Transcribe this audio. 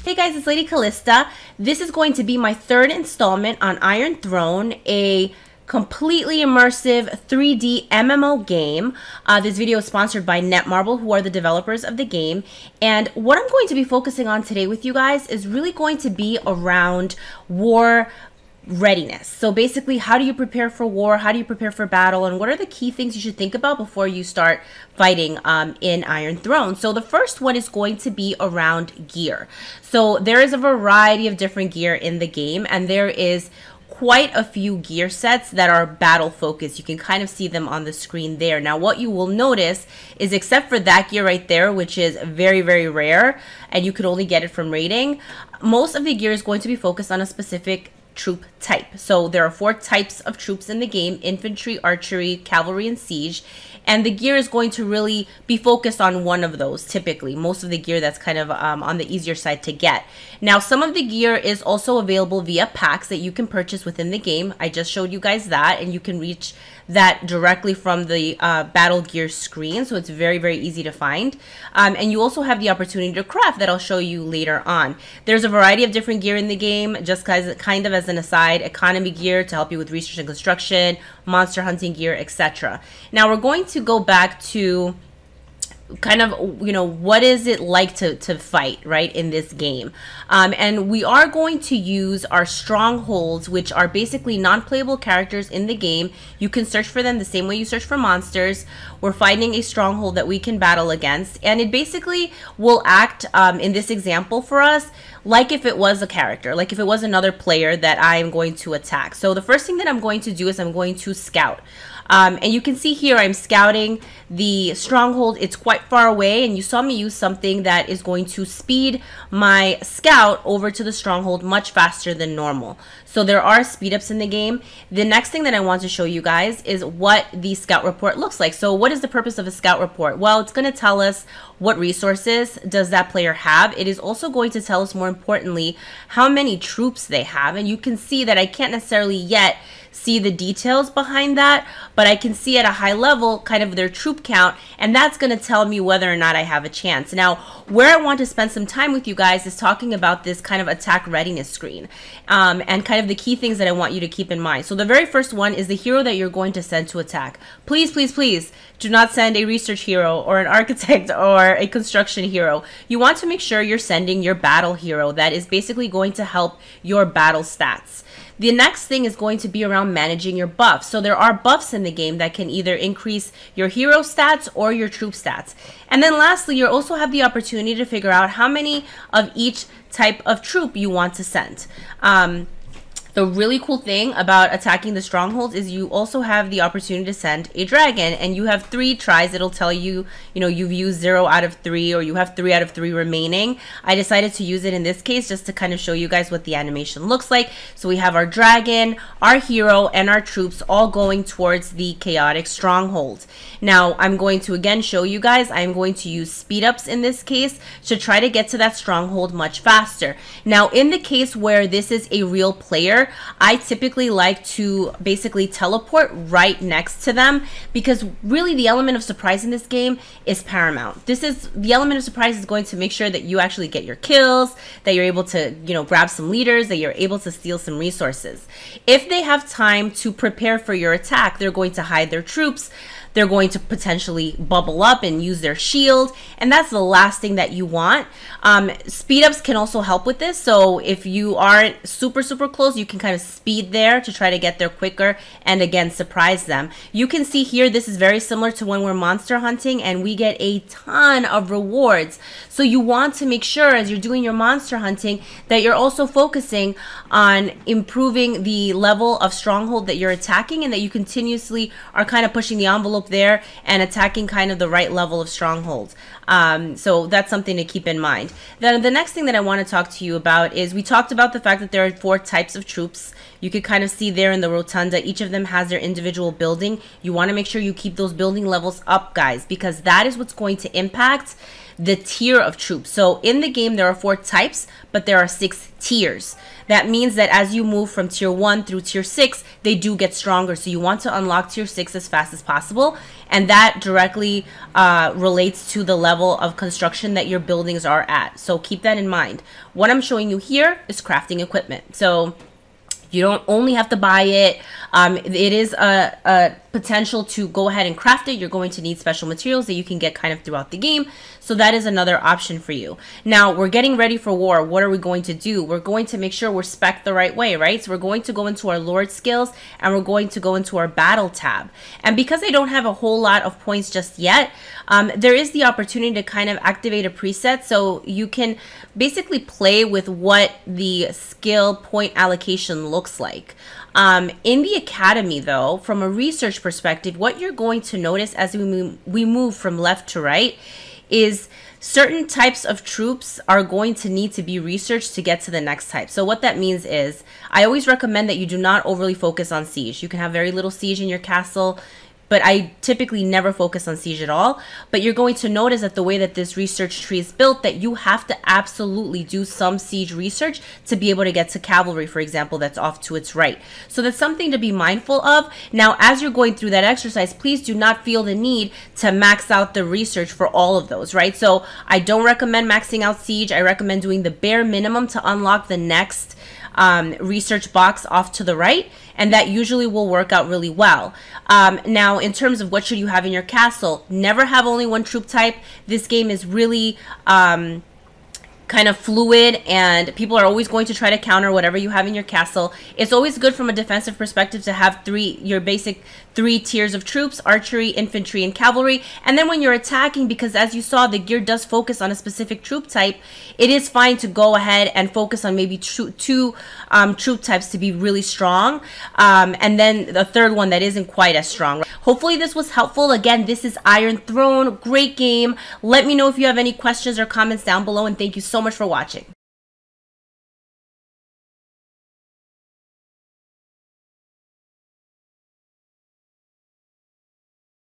Hey guys, it's Lady Callista. This is going to be my third installment on Iron Throne, a completely immersive 3D MMO game. This video is sponsored by Netmarble, who are the developers of the game. And what I'm going to be focusing on today with you guys is really going to be around war readiness. So basically, how do you prepare for war? How do you prepare for battle? And what are the key things you should think about before you start fighting in Iron Throne? So the first one is going to be around gear. So there is a variety of different gear in the game, and there is quite a few gear sets that are battle focused. You can kind of see them on the screen there. Now what you will notice is, except for that gear right there, which is very, very rare, and you could only get it from raiding, most of the gear is going to be focused on a specific troop type. So there are 4 types of troops in the game: infantry, archery, cavalry, and siege. And the gear is going to really be focused on one of those, typically. Most of the gear that's kind of on the easier side to get. Now, some of the gear is also available via packs that you can purchase within the game. I just showed you guys that, and you can reach that directly from the battle gear screen. So it's very, very easy to find. And you also have the opportunity to craft that I'll show you later on. There's a variety of different gear in the game, just kind of as an aside: economy gear to help you with research and construction, monster hunting gear, etc. Now we're going to go back to kind of, you know, what is it like to fight right in this game. And we are going to use our strongholds, which are basically non-playable characters in the game. You can search for them the same way you search for monsters. We're finding a stronghold that we can battle against, and it basically will act in this example for us like if it was a character, like if it was another player that I am going to attack. So the first thing that I'm going to do is I'm going to scout. And you can see here I'm scouting the stronghold. It's quite far away, and you saw me use something that is going to speed my scout over to the stronghold much faster than normal. So there are speed ups in the game. The next thing that I want to show you guys is what the scout report looks like. So what is the purpose of a scout report? Well, it's going to tell us what resources does that player have. It is also going to tell us, more importantly, how many troops they have. And you can see that I can't necessarily yet see the details behind that, but I can see at a high level kind of their troop count, and that's going to tell me whether or not I have a chance. Now, where I want to spend some time with you guys is talking about this kind of attack readiness screen, and kind of the key things that I want you to keep in mind. So the very first one is the hero that you're going to send to attack. Please, please, please do not send a research hero or an architect or a construction hero. You want to make sure you're sending your battle hero that is basically going to help your battle stats. The next thing is going to be around managing your buffs. So there are buffs in the game that can either increase your hero stats or your troop stats. And then lastly, you also have the opportunity to figure out how many of each type of troop you want to send. The really cool thing about attacking the strongholds is you also have the opportunity to send a dragon, and you have 3 tries. It'll tell you, you know, you've used 0 out of 3, or you have 3 out of 3 remaining. I decided to use it in this case just to kind of show you guys what the animation looks like. So we have our dragon, our hero, and our troops all going towards the chaotic stronghold. Now I'm going to again show you guys, I'm going to use speed ups in this case to try to get to that stronghold much faster. Now in the case where this is a real player, I typically like to basically teleport right next to them, because really the element of surprise in this game is paramount. The element of surprise is going to make sure that you actually get your kills, that you're able to, you know, grab some leaders, that you're able to steal some resources. If they have time to prepare for your attack, they're going to hide their troops. They're going to potentially bubble up and use their shield, and that's the last thing that you want. Speed ups can also help with this. So if you aren't super close, you can kind of speed there to try to get there quicker and again surprise them. You can see here this is very similar to when we're monster hunting and we get a ton of rewards. So you want to make sure as you're doing your monster hunting that you're also focusing on improving the level of stronghold that you're attacking, and that you continuously are kind of pushing the envelope there and attacking kind of the right level of stronghold. So that's something to keep in mind. Then the next thing that I want to talk to you about is, we talked about the fact that there are 4 types of troops You could kind of see there in the rotunda, each of them has their individual building. You want to make sure you keep those building levels up, guys, because that is what's going to impact the tier of troops. So in the game, there are 4 types, but there are 6 tiers. That means that as you move from tier 1 through tier 6, they do get stronger. So you want to unlock tier 6 as fast as possible. And that directly relates to the level of construction that your buildings are at. So keep that in mind. What I'm showing you here is crafting equipment. So you don't only have to buy it. It is a potential to go ahead and craft it. You're going to need special materials that you can get kind of throughout the game. So that is another option for you. Now, we're getting ready for war. What are we going to do? We're going to make sure we're spec'd the right way, right? So we're going to go into our Lord skills and we're going to go into our battle tab. And because I don't have a whole lot of points just yet, there is the opportunity to kind of activate a preset. So you can basically play with what the skill point allocation looks like. In the academy, though, from a research perspective, what you're going to notice as we move from left to right is certain types of troops are going to need to be researched to get to the next type. So what that means is I always recommend that you do not overly focus on siege. You can have very little siege in your castle, but I typically never focus on siege at all. But you're going to notice that the way that this research tree is built, that you have to absolutely do some siege research to be able to get to cavalry, for example, that's off to its right. So that's something to be mindful of. Now, as you're going through that exercise, please do not feel the need to max out the research for all of those, right? So I don't recommend maxing out siege. I recommend doing the bare minimum to unlock the next research box off to the right, and that usually will work out really well. Now, in terms of what should you have in your castle, never have only one troop type. This game is really kind of fluid, and people are always going to try to counter whatever you have in your castle. It's always good from a defensive perspective to have your basic 3 tiers of troops: archery, infantry, and cavalry. And then when you're attacking, because as you saw, the gear does focus on a specific troop type, it is fine to go ahead and focus on maybe 2 troop types to be really strong, and then the third one that isn't quite as strong. Hopefully this was helpful. Again, this is Iron Throne. Great game. Let me know if you have any questions or comments down below, and thank you so much for watching.